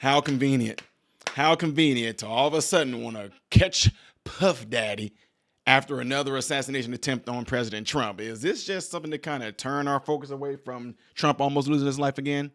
How convenient. How convenient to all of a sudden want to catch Puff Daddy after another assassination attempt on President Trump. Is this just something to kind of turn our focus away from Trump almost losing his life again?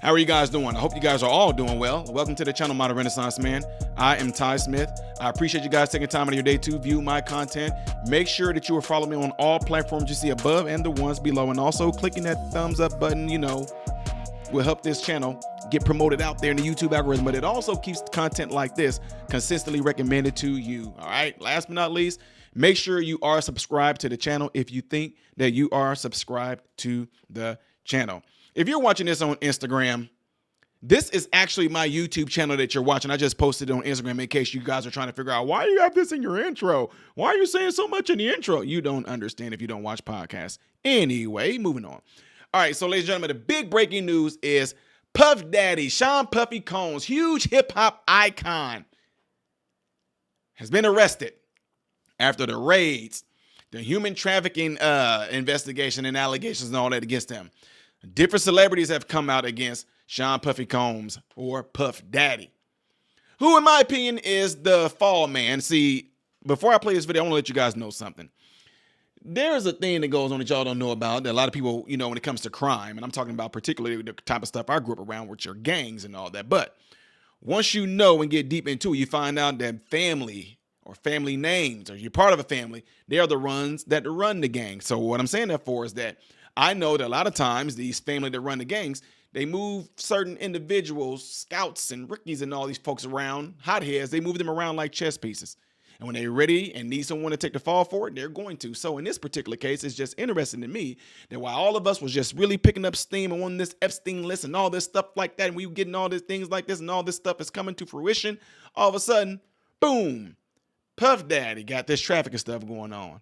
How are you guys doing? I hope you guys are all doing well. Welcome to the channel, Modern Renaissance Man. I am Ty Smith. I appreciate you guys taking time out of your day to view my content. Make sure that you are following me on all platforms you see above and the ones below. And also clicking that thumbs up button, will help this channel get promoted out there in the YouTube algorithm. But it also keeps content like this consistently recommended to you. All right. Last but not least, make sure you are subscribed to the channel if you think that you are subscribed to the channel. If you're watching this on Instagram, this is actually my YouTube channel that you're watching. I just posted it on Instagram in case you guys are trying to figure out why you have this in your intro. Why are you saying so much in the intro? You don't understand if you don't watch podcasts. Anyway, moving on. All right, so ladies and gentlemen, the big breaking news is Puff Daddy, Sean Puffy Combs, huge hip hop icon, has been arrested after the raids, the human trafficking investigation and allegations and all that against him. Different celebrities have come out against Sean Puffy Combs, or Puff Daddy, who in my opinion is the fall man. See, before I play this video, I want to let you guys know something. There's a thing that goes on that y'all don't know about, that a lot of people, when it comes to crime, and I'm talking about particularly the type of stuff I grew up around, which are gangs and all that. But once you know and get deep into it, you find out that family or family names, or you're part of a family, they are the ones that run the gang. So what I'm saying that for is that I know that a lot of times these family that run the gangs, they move certain individuals, scouts and rookies and all these folks around, hotheads, they move them around like chess pieces. And when they're ready and need someone to take the fall for it, they're going to. So in this particular case, it's just interesting to me that while all of us was just really picking up steam and on this Epstein list and all this stuff like that, and we were getting all these things like this and all this stuff is coming to fruition, all of a sudden, boom, Puff Daddy got this trafficking stuff going on.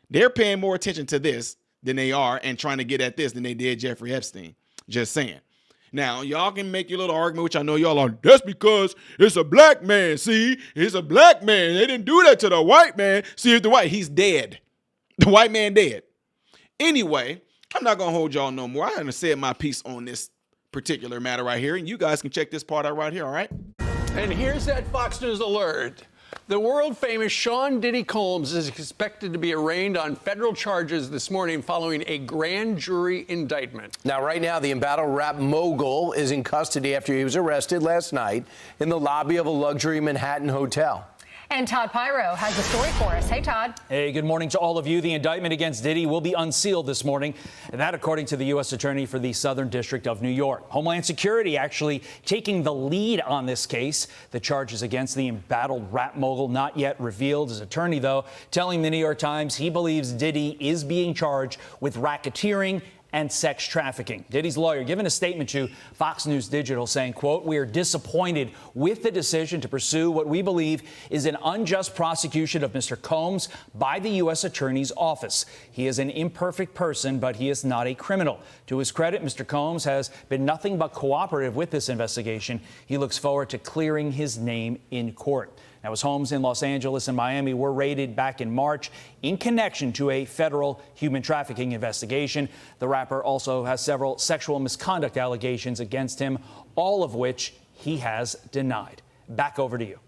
They're paying more attention to this than they are and trying to get at this than they did Jeffrey Epstein. Just saying. Now, y'all can make your little argument, which I know y'all are, that's because it's a black man. See, it's a black man. They didn't do that to the white man. See, if the white, he's dead. The white man dead. Anyway, I'm not going to hold y'all no more. I haven't said my piece on this particular matter right here, and you guys can check this part out right here, all right? And here's that Fox News alert. The world-famous Sean Diddy Combs is expected to be arraigned on federal charges this morning following a grand jury indictment. Now, right now, the embattled rap mogul is in custody after he was arrested last night in the lobby of a luxury Manhattan hotel. And Todd Pyro has the story for us. Hey, Todd. Hey, good morning to all of you. The indictment against Diddy will be unsealed this morning, and that according to the U.S. Attorney for the Southern District of New York. Homeland Security actually taking the lead on this case. The charges against the embattled rap mogul not yet revealed. His attorney, though, telling the New York Times he believes Diddy is being charged with racketeering and sex trafficking. Diddy's lawyer giving a statement to Fox News Digital saying, quote, "We are disappointed with the decision to pursue what we believe is an unjust prosecution of Mr. Combs by the U.S. Attorney's Office. He is an imperfect person, but he is not a criminal." To his credit, Mr. Combs has been nothing but cooperative with this investigation. He looks forward to clearing his name in court. Now, his homes in Los Angeles and Miami were raided back in March in connection to a federal human trafficking investigation. The rapper also has several sexual misconduct allegations against him, all of which he has denied. Back over to you.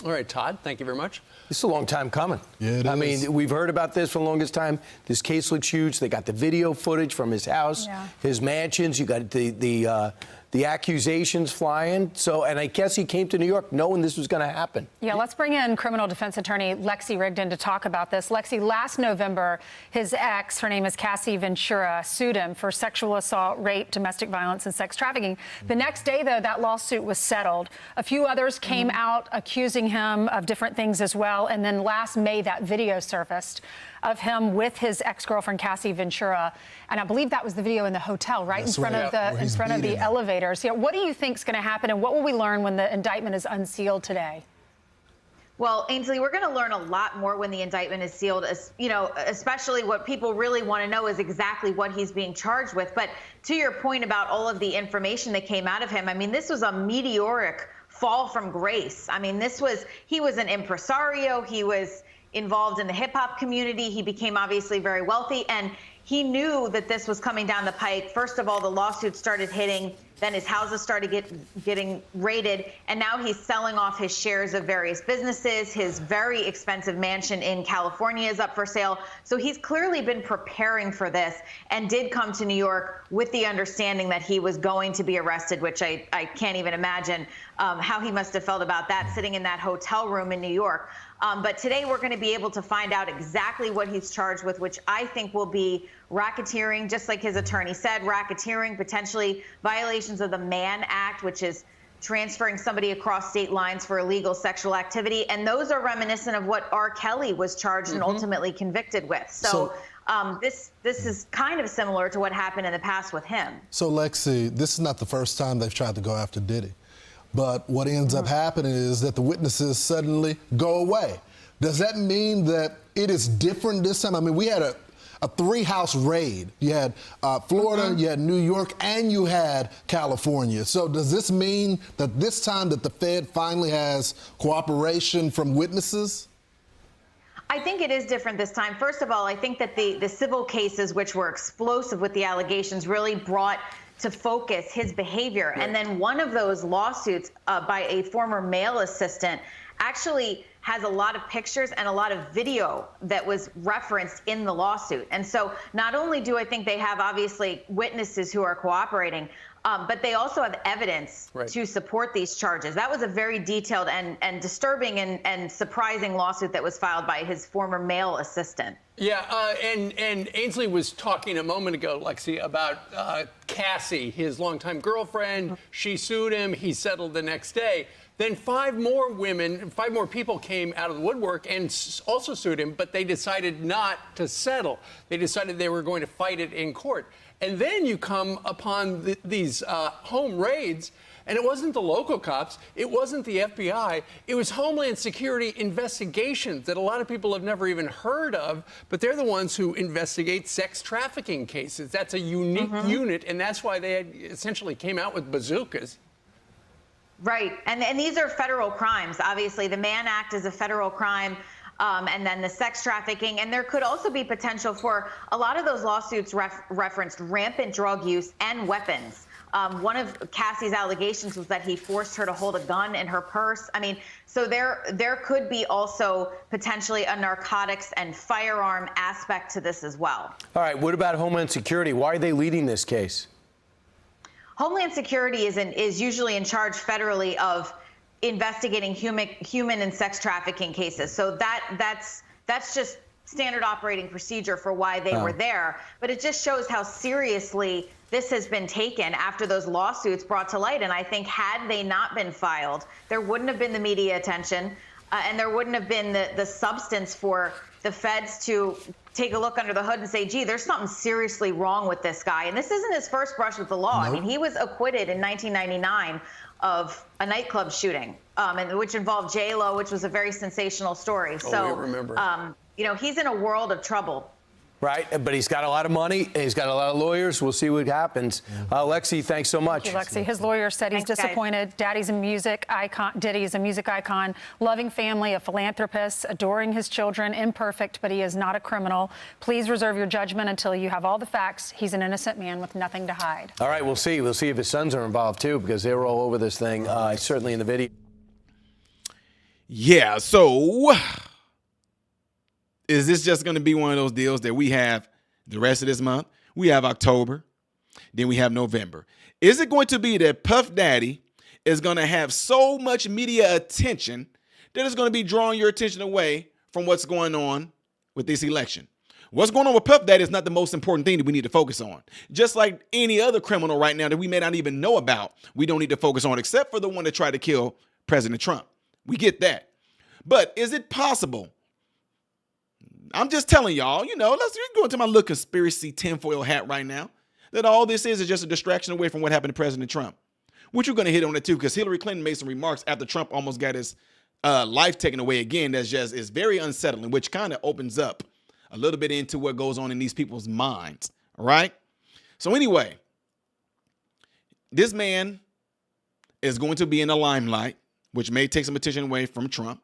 All right, Todd, thank you very much. This is a long time coming. Yeah, it is. I mean, we've heard about this for the longest time. This case looks huge. They got the video footage from his house, his mansions. You got the accusations flying. So, and I guess he came to New York knowing this was going to happen. Yeah, let's bring in criminal defense attorney Lexi Rigdon to talk about this. Lexi, last November, his ex, her name is Cassie Ventura, sued him for sexual assault, rape, domestic violence, and sex trafficking. The next day, though, that lawsuit was settled. A few others came out accusing him of different things as well. And then last May, that video surfaced of him with his ex-girlfriend Cassie Ventura, and I believe that was the video in the hotel, right? That's in front right. of the elevators. Yeah, what do you think is going to happen, and what will we learn when the indictment is unsealed today? Well, Ainsley, we're going to learn a lot more when the indictment is sealed, especially what people really want to know is exactly what he's being charged with. But to your point about all of the information that came out of him, I mean, this was a meteoric fall from grace. I mean, he was an impresario. He was involved in the hip hop community. He became obviously very wealthy, and he knew that this was coming down the pike. First of all, the lawsuits started hitting, then his houses started getting raided, and now he's selling off his shares of various businesses. His very expensive mansion in California is up for sale. So he's clearly been preparing for this and did come to New York with the understanding that he was going to be arrested, which I can't even imagine how he must have felt about that, sitting in that hotel room in New York. But today we're going to be able to find out exactly what he's charged with, which I think will be racketeering, just like his attorney said, racketeering, potentially violations of the Mann Act, which is transferring somebody across state lines for illegal sexual activity. And those are reminiscent of what R. Kelly was charged and ultimately convicted with. So this is kind of similar to what happened in the past with him. So, Lexi, this is not the first time they've tried to go after Diddy. But what ends up happening is that the witnesses suddenly go away. Does that mean that it is different this time? I mean, we had a 3-house raid. You had Florida, you had New York, and you had California. So does this mean that this time that the Fed finally has cooperation from witnesses? I think it is different this time. First of all, I think that the civil cases, which were explosive with the allegations, really brought to focus his behavior. Right. And then one of those lawsuits by a former male assistant actually has a lot of pictures and a lot of video that was referenced in the lawsuit. And so not only do I think they have obviously witnesses who are cooperating, but they also have evidence to support these charges. That was a very detailed and disturbing and surprising lawsuit that was filed by his former male assistant. Yeah, and Ainsley was talking a moment ago, Lexi, about Cassie, his longtime girlfriend. She sued him. He settled the next day. Then 5 more people came out of the woodwork and also sued him, but they decided not to settle. They decided they were going to fight it in court. And then you come upon these home raids, and it wasn't the local cops, it wasn't the FBI, it was Homeland Security investigations that a lot of people have never even heard of, but they're the ones who investigate sex trafficking cases. That's a unique unit, and that's why they essentially came out with bazookas. Right, and these are federal crimes. Obviously, the Mann Act is a federal crime. And then the sex trafficking. And there could also be potential for a lot of those lawsuits referenced rampant drug use and weapons. One of Cassie's allegations was that he forced her to hold a gun in her purse. I mean, so there could be also potentially a narcotics and firearm aspect to this as well. All right, what about Homeland Security? Why are they leading this case? Homeland Security is usually in charge federally of investigating human and sex trafficking cases. So that's just standard operating procedure for why they were there. But it just shows how seriously this has been taken after those lawsuits brought to light. And I think had they not been filed, there wouldn't have been the media attention and there wouldn't have been the substance for the feds to take a look under the hood and say, gee, there's something seriously wrong with this guy. And this isn't his first brush with the law. Nope. I mean, he was acquitted in 1999 of a nightclub shooting, and which involved J-Lo, which was a very sensational story. So, remember. He's in a world of trouble. Right, but he's got a lot of money, and he's got a lot of lawyers. We'll see what happens. Lexi, thanks so much. Thank you, Lexi. His lawyer said he's disappointed. Guys. Daddy's a music icon. Diddy's a music icon, loving family, a philanthropist, adoring his children, imperfect, but he is not a criminal. Please reserve your judgment until you have all the facts. He's an innocent man with nothing to hide. All right, we'll see. We'll see if his sons are involved, too, because they were all over this thing, certainly in the video. Yeah, so is this just going to be one of those deals that we have the rest of this month? We have October, then we have November. Is it going to be that Puff Daddy is going to have so much media attention that it's going to be drawing your attention away from what's going on with this election? What's going on with Puff Daddy is not the most important thing that we need to focus on. Just like any other criminal right now that we may not even know about, we don't need to focus on, except for the one that tried to kill President Trump. We get that. But is it possible? I'm just telling y'all, let's go into my little conspiracy tinfoil hat right now, that all this is just a distraction away from what happened to President Trump. Which we're going to hit on it too, because Hillary Clinton made some remarks after Trump almost got his life taken away again. That's just is very unsettling, which kind of opens up a little bit into what goes on in these people's minds. All right. So anyway, this man is going to be in the limelight, which may take some attention away from Trump,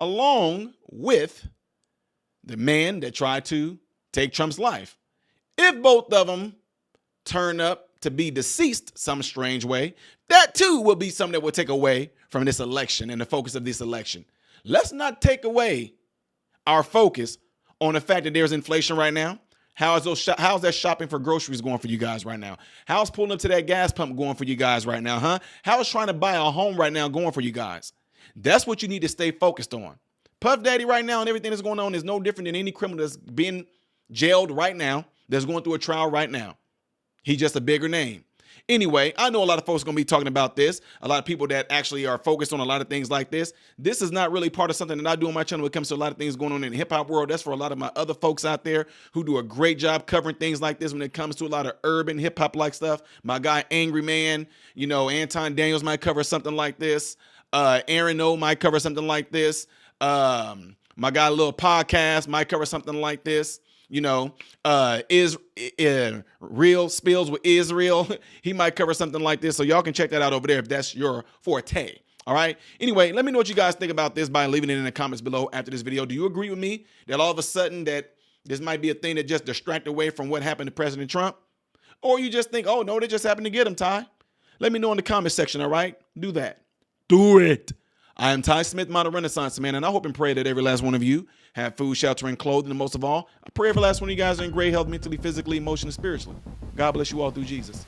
along with the man that tried to take Trump's life. If both of them turn up to be deceased some strange way, that too will be something that will take away from this election and the focus of this election. Let's not take away our focus on the fact that there's inflation right now. How's that shopping for groceries going for you guys right now? How's pulling up to that gas pump going for you guys right now, huh? How's trying to buy a home right now going for you guys? That's what you need to stay focused on. Puff Daddy right now and everything that's going on is no different than any criminal that's being jailed right now, that's going through a trial right now. He's just a bigger name. Anyway, I know a lot of folks are going to be talking about this. A lot of people that actually are focused on a lot of things like this. This is not really part of something that I do on my channel when it comes to a lot of things going on in the hip hop world. That's for a lot of my other folks out there who do a great job covering things like this when it comes to a lot of urban hip hop like stuff. My guy, Angry Man, Anton Daniels might cover something like this. Aaron O might cover something like this. My guy, Little Podcast might cover something like this. Real Spills with Israel. He might cover something like this. So y'all can check that out over there if that's your forte. All right. Anyway, let me know what you guys think about this by leaving it in the comments below after this video. Do you agree with me that all of a sudden that this might be a thing that just distract away from what happened to President Trump? Or you just think, oh, no, they just happened to get him, Ty? Let me know in the comment section, all right? Do that. Do it. I am Ty Smith, Modern Renaissance Man, and I hope and pray that every last one of you have food, shelter, and clothing, and most of all, I pray every last one of you guys are in great health mentally, physically, emotionally, spiritually. God bless you all through Jesus.